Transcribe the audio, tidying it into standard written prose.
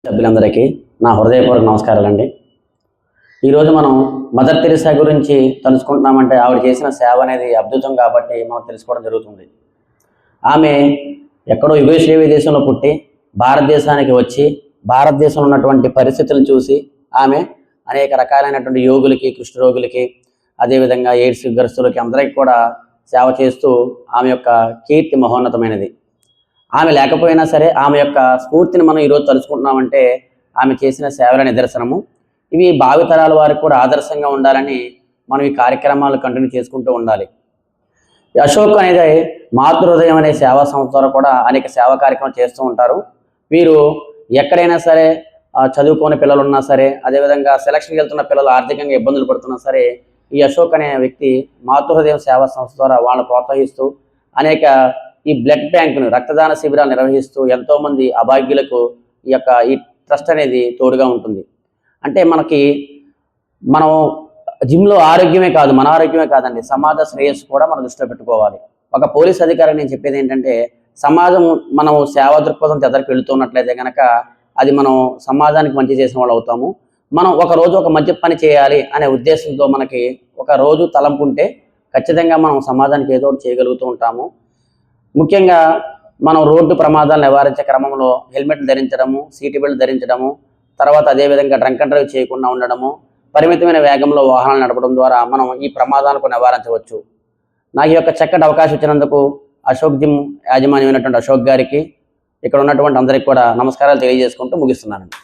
సభ్యులందరికీ నా హృదయపూర్వక నమస్కారాలండి. ఈరోజు మనం మదర్ తెరిసా గురించి తెలుసుకుంటున్నామంటే ఆవిడ చేసిన సేవ అనేది అద్భుతం కాబట్టి మనం తెలుసుకోవడం జరుగుతుంది. ఆమె ఎక్కడో యుగోస్లేవియా దేశంలో పుట్టి భారతదేశానికి వచ్చి భారతదేశంలో ఉన్నటువంటి పరిస్థితులను చూసి ఆమె అనేక రకాలైనటువంటి యోగులకి, కుష్ఠరోగులకి, అదేవిధంగా ఎయిడ్స్ గ్రస్తులకి అందరికీ కూడా సేవ చేస్తూ ఆమె యొక్క కీర్తి మహోన్నతమైనది. ఆమె లేకపోయినా సరే ఆమె యొక్క స్ఫూర్తిని మనం ఈరోజు తలుచుకుంటున్నామంటే ఆమె చేసిన సేవల నిదర్శనము. ఇవి భావితరాల వారికి కూడా ఆదర్శంగా ఉండాలని మనం ఈ కార్యక్రమాలు కంటిన్యూ చేసుకుంటూ ఉండాలి. అశోక్ అనేది మాతృహృదయం అనే సేవా సంస్థ ద్వారా కూడా అనేక సేవా కార్యక్రమాలు చేస్తూ ఉంటారు. వీరు ఎక్కడైనా సరే చదువుకోని పిల్లలు ఉన్నా సరే, అదేవిధంగా సెలక్షన్కి వెళ్తున్న పిల్లలు ఆర్థికంగా ఇబ్బందులు పడుతున్నా సరే, ఈ అశోక్ అనే వ్యక్తి మాతృహృదయం సేవా సంస్థ ద్వారా వాళ్ళని ప్రోత్సహిస్తూ అనేక ఈ బ్లడ్ బ్యాంకును రక్తదాన శిబిరాలు నిర్వహిస్తూ ఎంతోమంది అభాగ్యులకు ఈ ట్రస్ట్ అనేది తోడుగా ఉంటుంది. అంటే మనం జిమ్లో ఆరోగ్యమే కాదు, మన ఆరోగ్యమే కాదండి, సమాజ శ్రేయస్సు కూడా మనం దృష్టిలో పెట్టుకోవాలి. ఒక పోలీస్ అధికారి నేను చెప్పేది ఏంటంటే, సమాజం మనం సేవా దృక్పథం దగ్గరికి వెళుతున్నట్లయితే కనుక అది మనం సమాజానికి మంచి చేసిన వాళ్ళు అవుతాము. మనం ఒక రోజు ఒక మంచి పని చేయాలి అనే ఉద్దేశంతో మనకి ఒక రోజు తలంపు ఉంటే ఖచ్చితంగా మనం సమాజానికి ఏదో ఒకటి చేయగలుగుతూ ఉంటాము. ముఖ్యంగా మనం రోడ్డు ప్రమాదాలు నివారించే క్రమంలో హెల్మెట్లు ధరించడము, సీట్ బెల్ట్ ధరించడము, తర్వాత అదేవిధంగా డ్రంక్ అండ్ డ్రైవ్ చేయకుండా ఉండడము, పరిమితమైన వేగంలో వాహనాలు నడపడం ద్వారా మనం ఈ ప్రమాదాలకు నివారించవచ్చు. నాకు ఈ చక్కటి అవకాశం ఇచ్చినందుకు అశోక్ జిమ్ యాజమాన్యమైనటువంటి అశోక్ గారికి, ఇక్కడ ఉన్నటువంటి అందరికీ కూడా నమస్కారాలు తెలియజేసుకుంటూ ముగిస్తున్నానండి.